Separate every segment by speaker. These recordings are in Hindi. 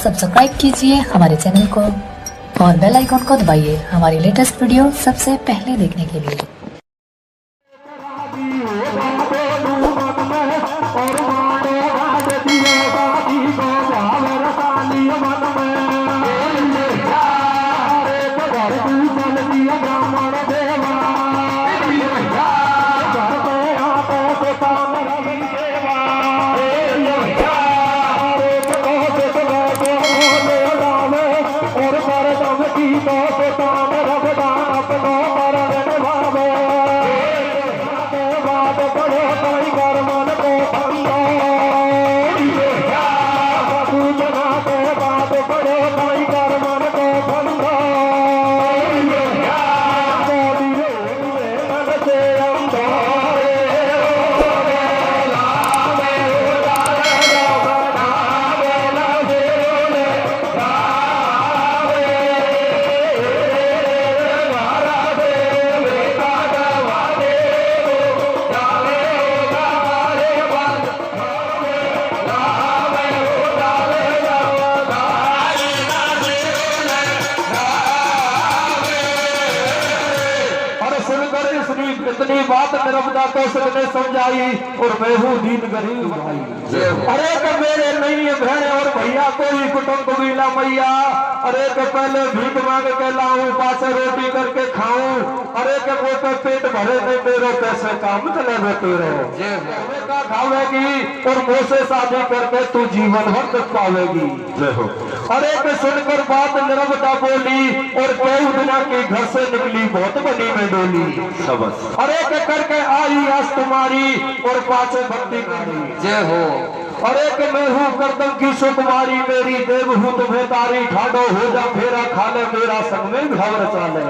Speaker 1: सब्सक्राइब कीजिए हमारे चैनल को और बेल आइकॉन को दबाइए हमारी लेटेस्ट वीडियो सबसे पहले देखने के लिए।
Speaker 2: इतनी बात नर्मदा को सबने समझाई और मैं हूँ दीन गरीब भाई। अरे के मेरे नहीं है बहन और भैया कोई कुटुंब कबीला मैया। अरे के पहले भीख मांग के लाऊं पासे रोटी करके खाऊं। अरे के वो पे पेट भरे नहीं मेरे पैसे काम चले तेरे का खावेगी और मुझसे शादी करके तू जीवन भर तक पावेगी। अरे के सुनकर बात नर्मदा बोली और कई दिना की घर से निकली बहुत बनी में डोली। अरे के करके आई आज तुम्हारी और पाछे भक्ति करी जय हो। अरे के मैं हूँ करदम की सुकुमारी मेरी देव हूँ तुम्हें तारी ठाडो हो जा फेरा खा ले मेरा संग में घावर चाले।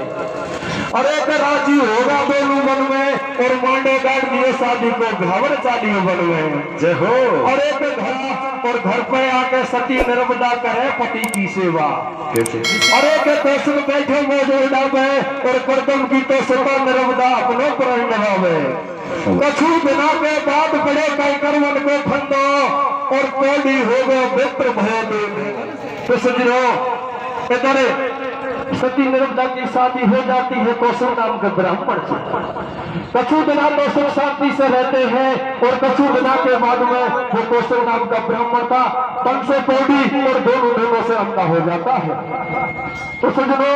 Speaker 2: अरे के राजी होगा दोनों मन में और मांडे बैठ दिए शादी को घावर चालियो बन में जय हो। अरे के घर और घर पे आके सती नर्मदा करे पति की सेवा कैसे। अरे के तोसन बैठे मौजूद डाबे और करदम की तो सता नर्मदा अपनों पर नवावे। कछु बिना के बाद बड़े कई करवन को खंडो और कोडी हो गए मित्र भय दे। तो समझो इधर सती नर्मदा की शादी हो जाती है कौशल नाम के ब्राह्मण से। कछु बिना तो सुख शांति से रहते हैं और कछु बिना के बाद में वो कौशल नाम का ब्राह्मण था तन से कोडी और दोनों से अंधा हो जाता है। तो सजनो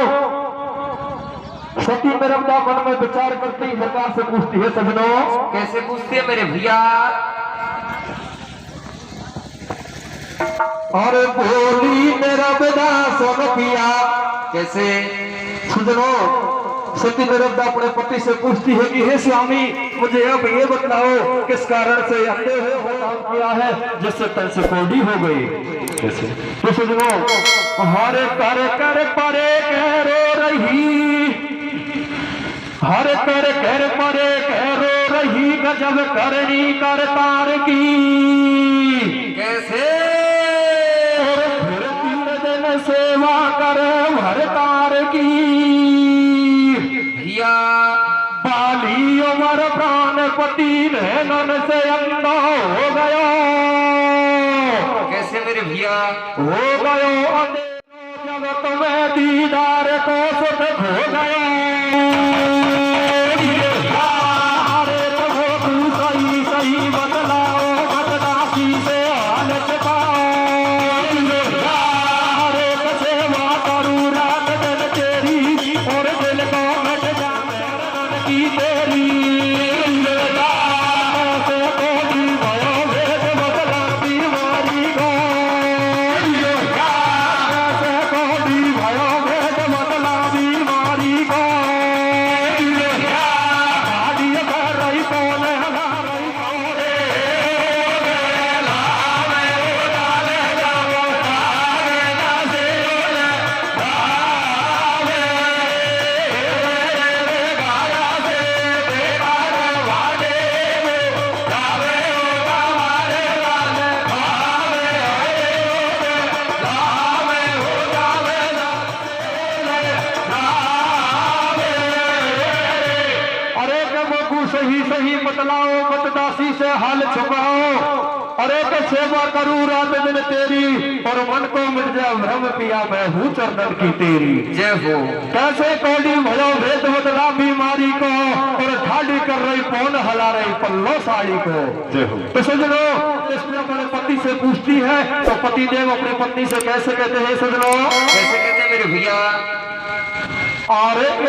Speaker 2: सती नर्मदा मन में विचार करती सरकार से पूछती है सजनो
Speaker 3: कैसे पूछती है मेरे भैया।
Speaker 2: और बोली नर्मदा सुन पिया
Speaker 3: कैसे
Speaker 2: सजनो सती नर्मदा अपने पति से पूछती है कि हे स्वामी मुझे अब ये बताओ किस कारण से अंधे हो काम किया है जिससे तन से कोडी हो गई कैसे। तो सजनो हरे कर कर परे कह रो रही हर कर कर परे कह रो रही गजब करनी कर तार की
Speaker 3: कैसे।
Speaker 2: और फिर 3 दिन सेवा कर भर तार की
Speaker 3: भैया।
Speaker 2: बाली उमर प्राणपति नैनन से अंधा हो गया
Speaker 3: कैसे मेरे भैया।
Speaker 2: हो गयो जगत में दीदार को सुख हो गया। बतलाओ मतदासी से हाल छुपाओ। अरे के सेवा करूं रात दिन तेरी और और मन को मिट जाए भ्रम पिया मैं हूँ चरणन की तेरी।
Speaker 3: जय हो।
Speaker 2: कैसे कौड़ी भयो भेद बदला बीमारी को और ठाडी कर रही पौन हला रही पल्लो साड़ी को।
Speaker 3: जय हो।
Speaker 2: तो सजनो इसमें अपने पति से पूछती है तो पति देव अपने पत्नी से कैसे कहते हैं सजनो?
Speaker 3: कैसे कहते हैं मेरे भैया?
Speaker 2: और एक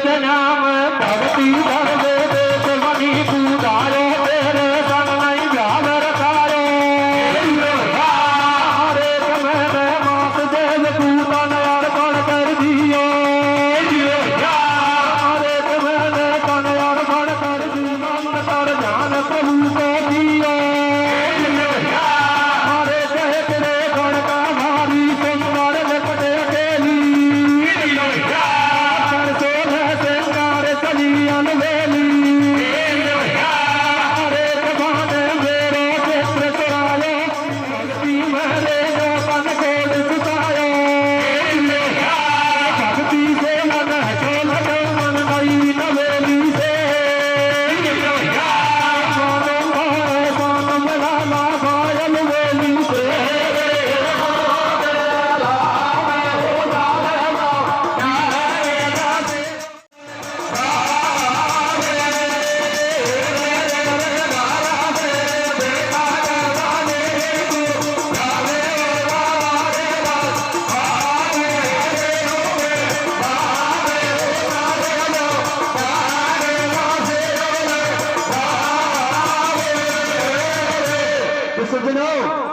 Speaker 2: जन्म भक्ति धर दे देश मणि पूजारो तेरे संग नहीं जान रखायो। और एक मैंने मास देव पूतन अर्पण कर दियो। और एक मैंने तन अर्पण कर दी मन कर ध्यान प्रभु को दियो। और कहे तेरे गण का भारी सुंदर लपटे अकेली।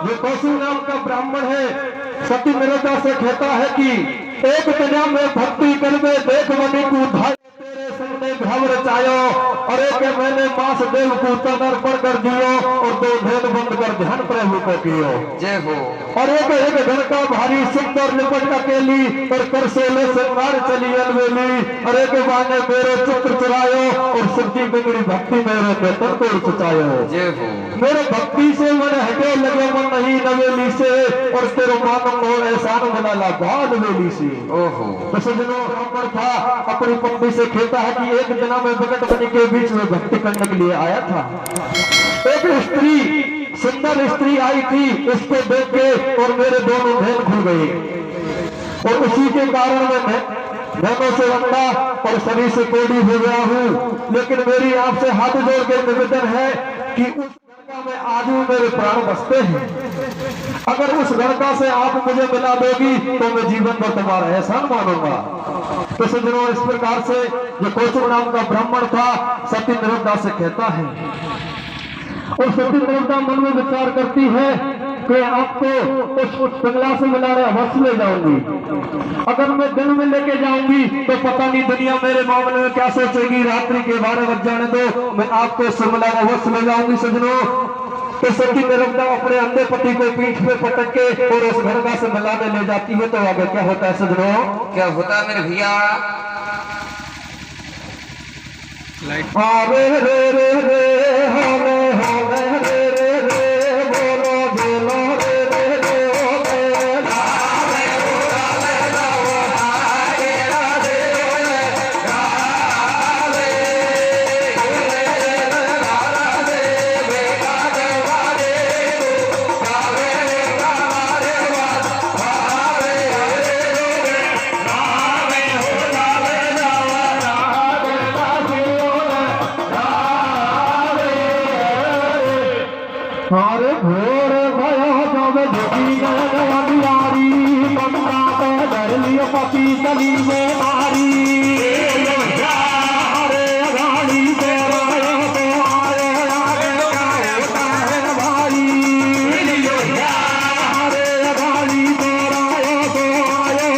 Speaker 2: जो कौशल नाम का ब्राह्मण है सती निरता से कहता है कि एक दिन में भक्ति कर में देख मणि को धाय तेरे सामने घाव रचायो। और एक मैंने मास देव को तन अर्पण कर दियो और दो भेद बंद कर ध्यान प्रभु को कियो।
Speaker 3: जय हो।
Speaker 2: और एक घर का भारी सुंदर लिपट अकेली और कर सोले से मार चली अलवेली। और एक बाने मेरे चित्र चुरायो और सिद्धि बिगड़ी भक्ति मेरे बेतन को चुचायो।
Speaker 3: जय हो।
Speaker 2: मेरे भक्ति से मन हटे लगे मन नहीं नवेली से और तेरे मानव हो एहसान बना ला बाल वेली से।
Speaker 3: ओहो।
Speaker 2: तो सजनो ब्राह्मण था अपनी पत्नी से कहता है कि एक दिन में बकट बनी के बीच में भक्ति करने के लिए आया था। एक स्त्री सुंदर स्त्री आई थी उसको देख के और मेरे दोनों नैन खुल गए और उसी के कारण मैं नैनों से अंधा और शरीर से कोड़ी हो गया हूँ। लेकिन मेरी आपसे हाथ जोड़ के निवेदन है कि उस गणका में आज भी मेरे प्राण बसते हैं। अगर उस गणका से आप मुझे मिला दोगी तो मैं जीवन भर तुम्हारा एहसान मानूंगा। तो सज्जनों इस प्रकार से जो कौशल नाम का ब्राह्मण था सती निरुद्धा से कहता है और सती निरुद्धा मन में विचार करती है कि आपको उस बंगला से मिलाने अवश्य ले जाऊंगी। अगर मैं दिन में लेके जाऊंगी तो पता नहीं दुनिया मेरे मामले में क्या सोचेगी। रात्रि के 12 बज जाने दो मैं आपको शिमला अवश्य ले जाऊंगी। सजनों तो सती निरुद्धा अपने अंधे पति को पीठ पे पटक के और उस घरगा से मिलाने ले जाती है। तो आगे क्या होता है सजनों?
Speaker 3: क्या होता है मेरे भैया?
Speaker 2: रे रे रे रे हरे हरे रे रे रे बोलो बोलो रे रे रे ओ बेला रे ओ रे रे हाय राधे राधे रे राधे बेटा देवारे गावे गावे गावे रे रामे हो गावे हरे घोर भयो जब धोती गया बिहारी बंदा तो डर लियो पति गली में मारी। हरे गाड़ी से आयो तो आयो आगे क्या होता है भाई। हरे गाड़ी से आयो तो आयो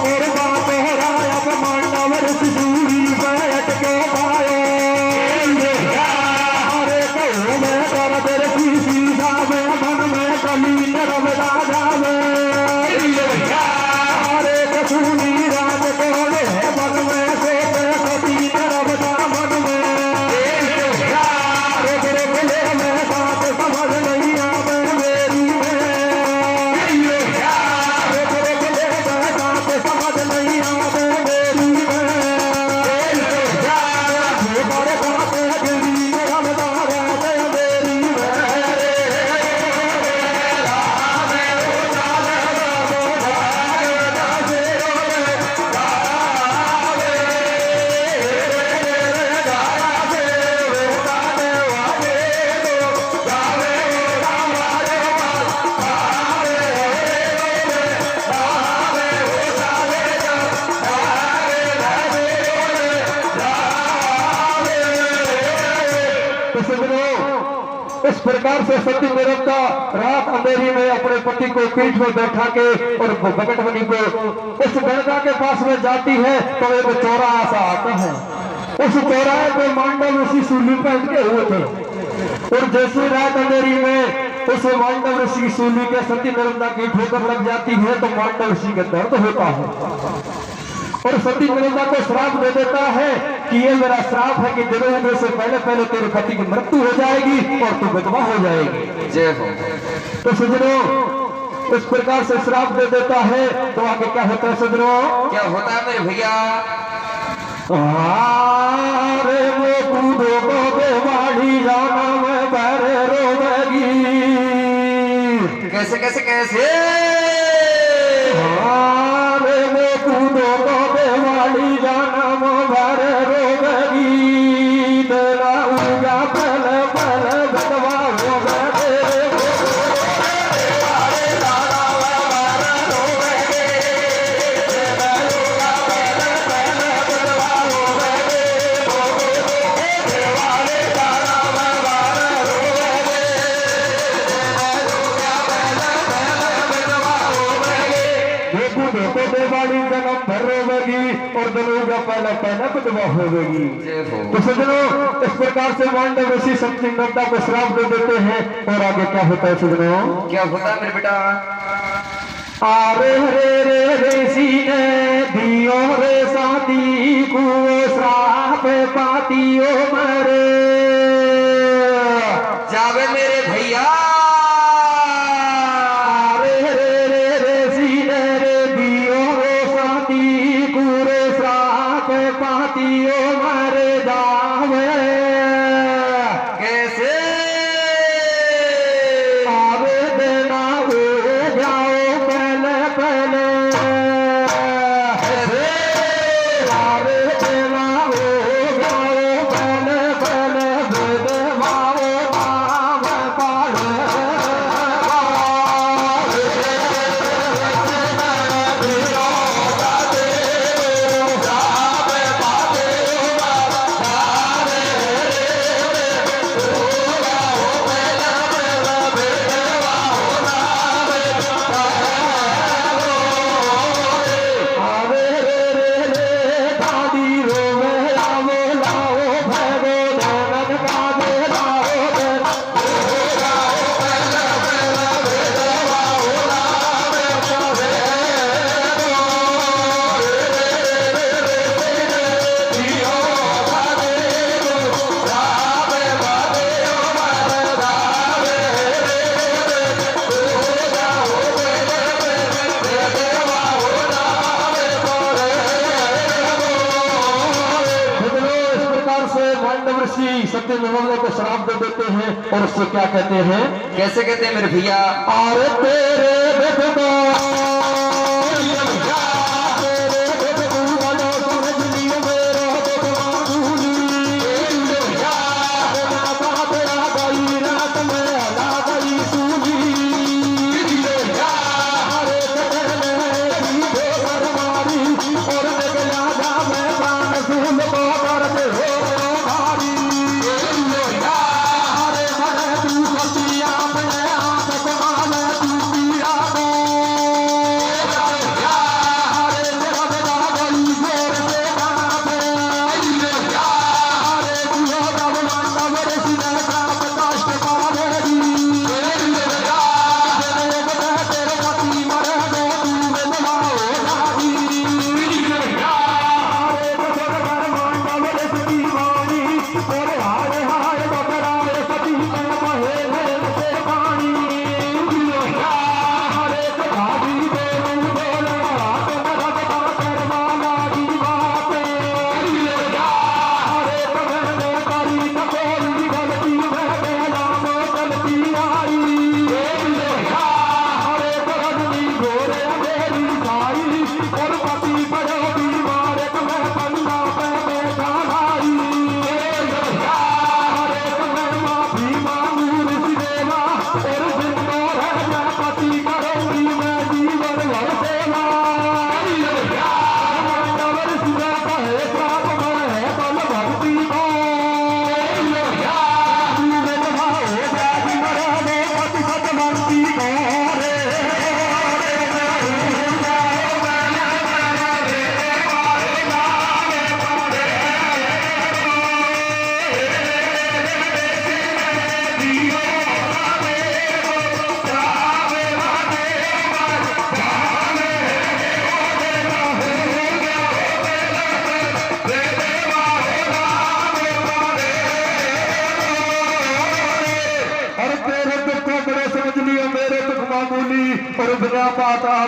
Speaker 2: और बात हो रहा अब मंडवर सिसूरी बैठ के पाए। हरे कहो मैं कर तेरे किसी जावे मन में कली नरवदा जावे। हरे कसूनी राज कोले मन में प्रकार से सती मेरवता रात अंधेरी में अपने पति को पीठ में बैठा के और बकटवनी को उस गणका के पास में जाती है तो एक चौराहा सा आता है। उस चौराहे पे मांडव ऋषि सूली पहन के हुए थे और जैसे रात अंधेरी में उस मांडव ऋषि की सूली के सती नर्मदा की ठोकर लग जाती है तो मांडव ऋषि का दर्द होता है और सती नर्मदा को श्राप दे देता है कि ये मेरा श्राप है कि जन्म से पहले पहले तेरे पति की मृत्यु हो जाएगी और तू विधवा हो जाएगी।
Speaker 3: जय हो।
Speaker 2: तो सजनों इस प्रकार से श्राप दे देता है तो आगे क्या होता है सजनों?
Speaker 3: क्या होता है मेरे भैया?
Speaker 2: अरे वो कूदो को बेवाड़ी जाना मैं बहरे रोवेगी।
Speaker 3: कैसे कैसे कैसे?
Speaker 2: अरे वो कूदो को बेवाड़ी जाना मैं बहरे रोवेगी। तेरा उगा पल पल बदवा रोवेगी। देवाड़ी जन्म भर रोवेगी और दलूगा पहला पहला विधवा होगी। तो सजनों इस प्रकार से मांडव ऋषि सती नर्मदा को श्राप दे देते हैं और आगे क्या होता है सजनों?
Speaker 3: क्या होता है मेरे बेटा?
Speaker 2: आरे रे रे ऋषि ने दियो रे साथी को श्राप पातियो मरे।
Speaker 3: जावे मेरे भैया।
Speaker 2: पातियो मरे जावे।
Speaker 3: कैसे?
Speaker 2: आवे देना हो जाओ पहले पहले। आवे देना हो जाओ पहले पहले। विधवाओ नाम पढ़े। सत्य नर्मदा को श्राप दे देते हैं और उससे क्या कहते हैं?
Speaker 3: कैसे कहते हैं मेरे भैया?
Speaker 2: और तेरे विधवा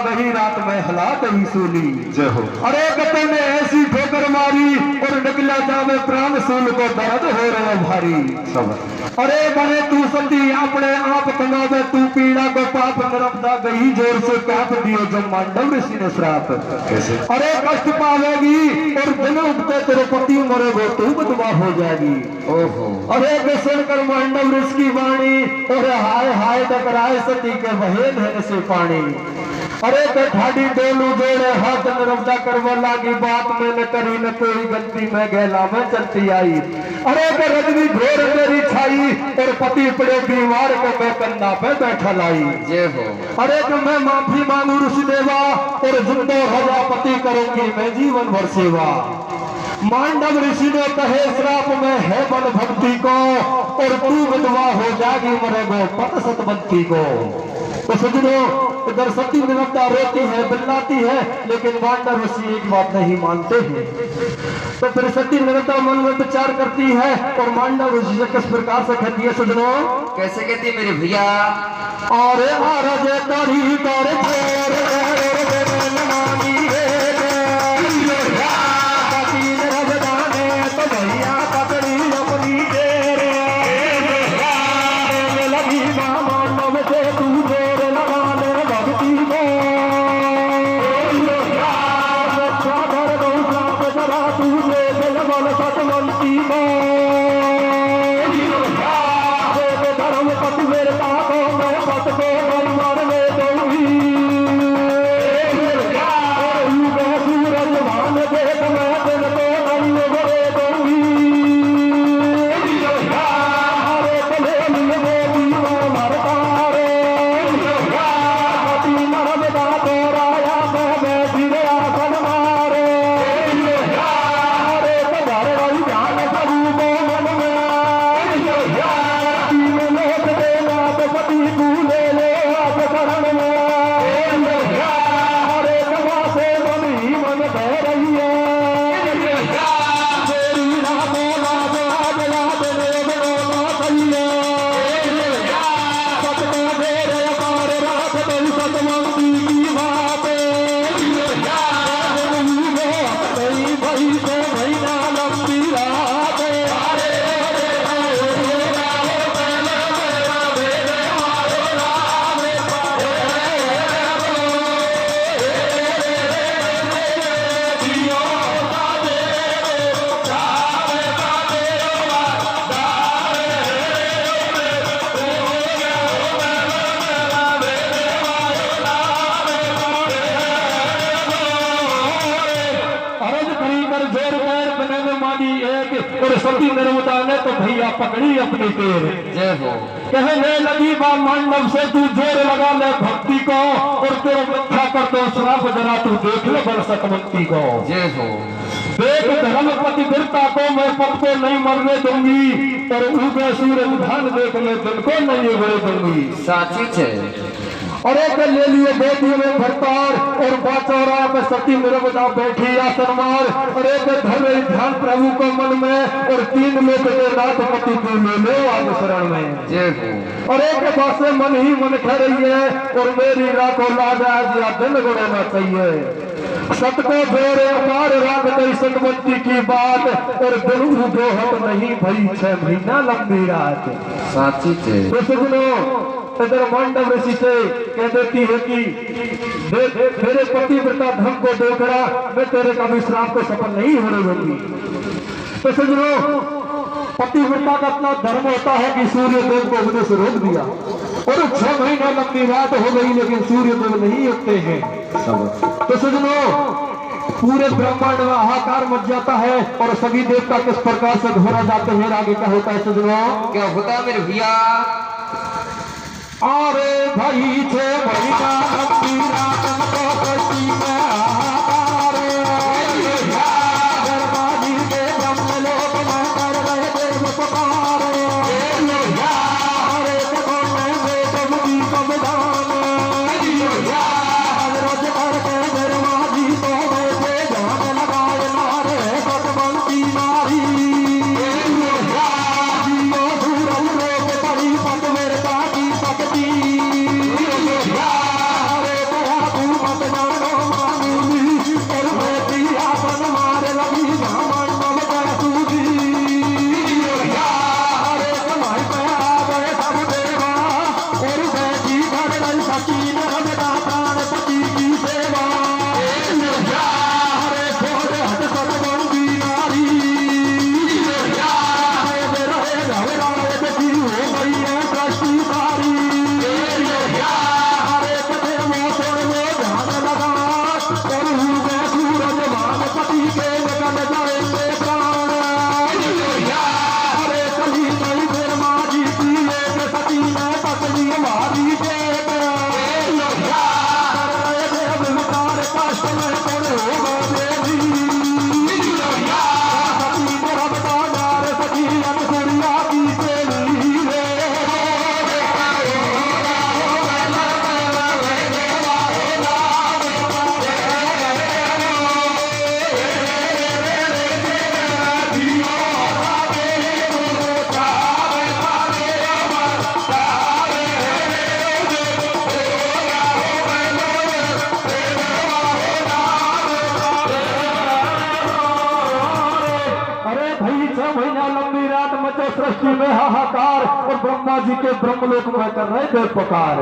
Speaker 2: गई रात में हला गई सूली।
Speaker 4: जय हो।
Speaker 2: अरे गते ने ऐसी ठोकर मारी और निकला जावे प्राण सूल को दर्द हो रहे भारी।
Speaker 4: सब
Speaker 2: अरे बने तू सती अपने आप तनावे तू पीड़ा को पाप नरपदा गई जोर से काप दियो जब मांडव ऋषि ने श्राप।
Speaker 4: कैसे?
Speaker 2: अरे कष्ट पावेगी और दिन उगते तेरे पति मरे वो तू बदवा हो जाएगी।
Speaker 3: ओहो
Speaker 2: अरे सुनकर मांडव ऋषि की वाणी और हाय हाय टकराए सती के वहे धन से पानी। अरे के ठाडी डोलू जोड़े हाथ नरमदा करवा लागी बात मैंने करी न कोई गलती मैं गैला में चलती आई। अरे के रजनी घोर मेरी छाई और पति पड़े बीमार के मैं कन्ना पे बैठा लाई।
Speaker 3: जय हो।
Speaker 2: अरे कि मैं माफी मांगू ऋषि देवा और जिंदो हवा पति करूंगी मैं जीवन भर सेवा। मांडव ऋषि ने कहे श्राप में है बल भक्ति को और तू विधवा हो जाएगी मरेगो पत सतवंती को। तो सजनों इधर सती निरंता रोती है बिल्लाती है लेकिन मांडव ऋषि एक बात नहीं मानते हैं। तो फिर सती निरंता मन में विचार करती है और मांडव ऋषि से किस प्रकार से कहती है सजनों?
Speaker 3: कैसे कहती मेरे भैया?
Speaker 2: और आरजे तारी तारे और सती नर्मदा ने तो भैया पकड़ी अपनी टेर।
Speaker 3: जय हो।
Speaker 2: कहने लगी बा मांडव से तू जोर लगा ले भक्ति को और तेरे मिथ्या कर दो श्राप जरा तू देख ले बल सकमंती को।
Speaker 3: जय हो।
Speaker 2: देख धर्मपति वीरता को मैं पद को नहीं मरने दूंगी पर उगे सूरज धान देख ले दिन को नहीं उगने दूंगी।
Speaker 3: साची है।
Speaker 2: और एक ले लिए बेटियों में भरतार और बाचौरा पे सती नर्मदा बैठी आसन मार और एक धर ध्यान प्रभु को मन में और तीन लोग के नाथ पति को ले लो आगे शरण में।
Speaker 3: जय हो।
Speaker 2: और एक बात मन ही मन ठहरी है और मेरी राखो लाज आज या दिन गुड़ना चाहिए। सत को जोरे अपार राग गई सतवंती की बात और दिन उगो हम नहीं भई 6 महीना लंबी रात।
Speaker 3: साची है।
Speaker 2: तो सुनो इधर मांडव ऋषि से कह देती है कि मेरे पतिव्रता धर्म को देखना मैं तेरे का भी श्राप को सफल नहीं होने दूंगी। तो समझो पतिव्रता का अपना धर्म होता है कि सूर्य देव को उगने से रोक दिया और 6 महीना लंबी रात हो गई लेकिन सूर्य देव नहीं उगते हैं। तो समझो पूरे ब्रह्मांड में हाहाकार मच जाता है और सभी देवता किस प्रकार से घोरा जाते हैं। आगे क्या होता है समझो?
Speaker 3: क्या होता है मेरे भैया?
Speaker 2: अरे भाई 6 महीना लंबी रात को कसी में हाहाकार दरबारी के ब्रह्म लोक में कर रहे देव पुकार। अरे देखो मैं कबूती कबदान रोज करके दरबारी को वैसे जान लगाए नारे सतवंती नारी। जियो धूरम लोक पड़ी पट मेरे का शक्ति। अरे सृष्टि में हाहाकार और ब्रह्मा जी के ब्रह्मलोक में कर रहे थे पुकार।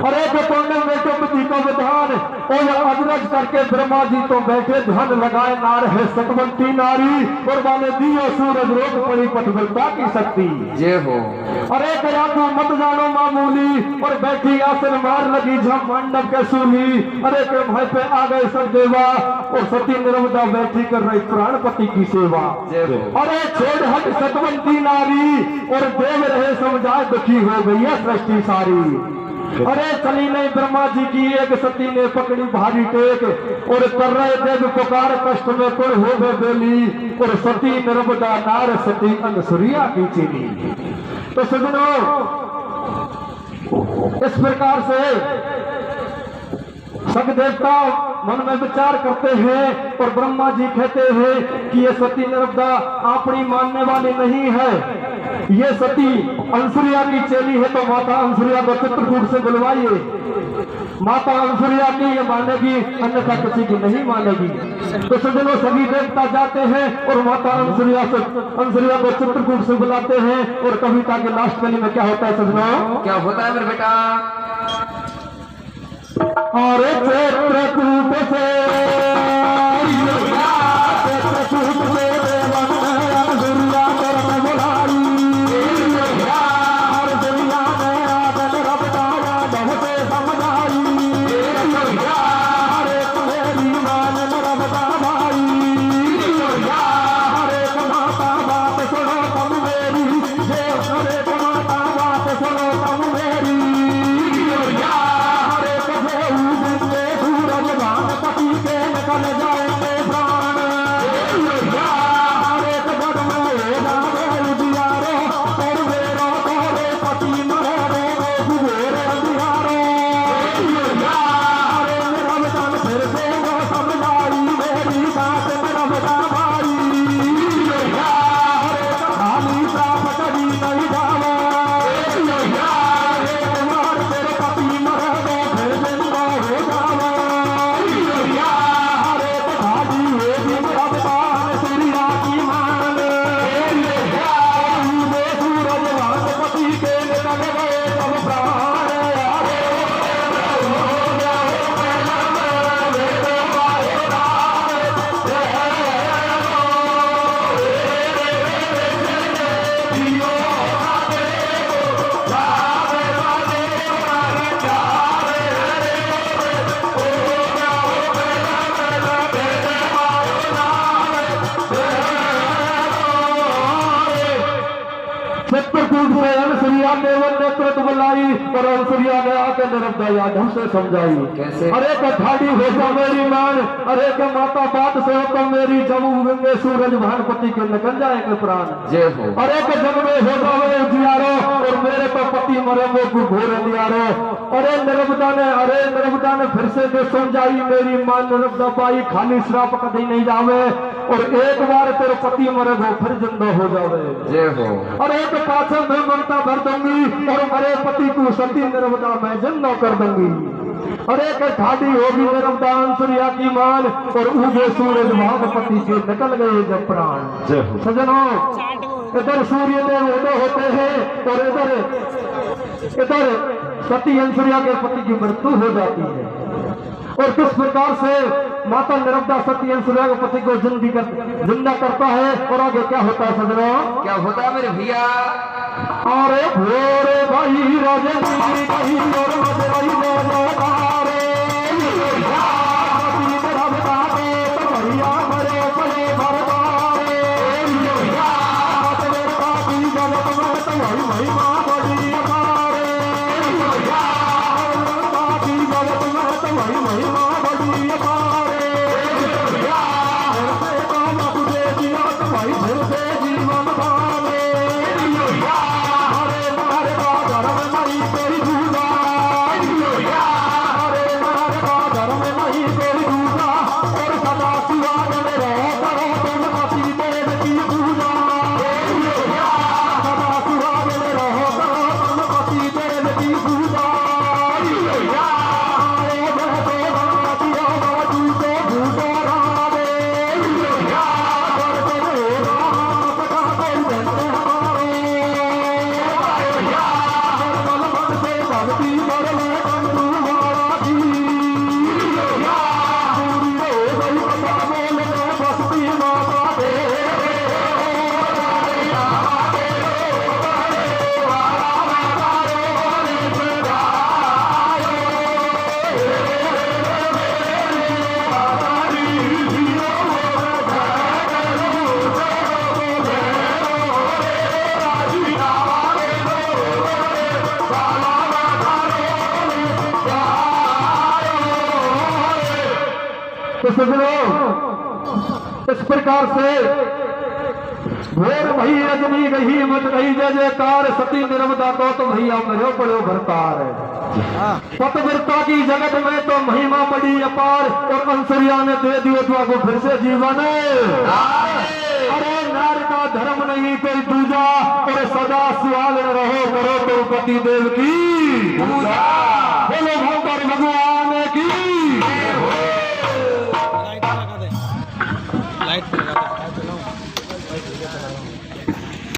Speaker 2: अरे के कोने में पति को विधान और अजरज करके ब्रह्मा जी तो बैठे ध्यान लगाए नार है सकवंती नारी और वाले दियो सूरज रोक पड़ी पटवलता की शक्ति।
Speaker 3: जय हो।
Speaker 2: अरे कया तू मत जानो मामूली और बैठी आसन मार लगी झम मंडप के सूली। अरे के भाई पे आ गए सब देवा और सती नर्मदा बैठी कर रही प्राणपति की सेवा। अरे छोड़ हट सकवंती नारी और देव रहे समझाए दुखी हो गई है सृष्टि सारी। अरे चली नहीं ब्रह्मा जी की एक सती ने पकड़ी भारी टेक और कर रहे देव पुकार कष्ट में कुल हो गए बेली और सती नर्मदा नार सती अनसुरिया की चीनी। तो सजनों इस प्रकार से सब देवता मन में विचार करते हैं और ब्रह्मा जी कहते हैं कि ये सती नर्मदा अपनी मानने वाली नहीं है, ये सती अंसुरिया की चेली है। तो माता अंसुरिया को चित्रकूट से बुलवाइए। माता अंसुरिया की ये मानेगी अन्यथा किसी की नहीं मानेगी। तो सजनों सभी देवता जाते हैं और माता अंसुरिया को चित्रकूट से बुलाते हैं। और कविता के लास्ट कली में क्या होता है सजनों?
Speaker 3: क्या होता है मेरे बेटा?
Speaker 2: और चित्रकूट से नेतृत्व बुलाई और अंसुरिया ने आके नर्मदा यादव से समझाई।
Speaker 3: कैसे?
Speaker 2: अरे का ठाड़ी हो जा मेरी मान, अरे का माता बात से हो तो मेरी जब उगेंगे सूरज भानुपति के निकल जाएंगे प्राण।
Speaker 3: जय हो।
Speaker 2: अरे का जग में हो जावे उजियारो और मेरे तो पति मरे वो घोर अंधियारो। अरे नर्मदा ने फिर से जो समझाई मेरी मां नर्मदा पाई खाली श्राप कभी नहीं जावे और एक बार तेरे पति मरे वो फिर जिंदा हो जावे।
Speaker 3: जय हो।
Speaker 2: अरे तो पाछे मैं ममता भर दूंगी और मरे पति को सती नर्मदा मैं जिंदा कर दूंगी। अरे के ठाडी होगी नर्मदा अंसुरिया की मान और उगे सूरज भानुपति के निकल गए जब प्राण। सजनों इधर सूर्य देव उदय होते हैं और इधर सती अंसुरिया के पति की मृत्यु हो जाती है। और किस प्रकार से माता नर्मदा सती अंसुरिया के पति को जिंदा करता है और आगे क्या होता है सजनों?
Speaker 3: क्या होता है मेरे भैया?
Speaker 2: अरे भोरे भाई राजेंद्री भाई और मजराई बोलो तारे नर्मदा के तो भैया मरे पड़े भरदारे काफी जगत में तो भाई महिमा बड़ी अपारे काफी जगत में तो भाई महिमा बड़ी अपारे तुझे दिया तो भाई फिर से जीवन पावे। हरे मारे का धर्म नहीं कोई दूजा, हरे मारे का धर्म नहीं कोई दूजा और सदा शिवाय में रहो करो तुम पति देव की पूजा। सदा शिवाय में रहो करो तुम पति देव की पूजा। हरे तो सजनो इस प्रकार से भोर भई रजनी गही मत गई जय जयकार सती निर्मदा तो भैया मेरे बड़ो भरतार पतव्रता की जगत में तो महिमा बड़ी अपार और अंसुरिया ने दे दियो तो फिर से जीवन। अरे नार का धर्म नहीं कोई दूजा और सदा सुहागन रहो करो तो पति देव की पूजा।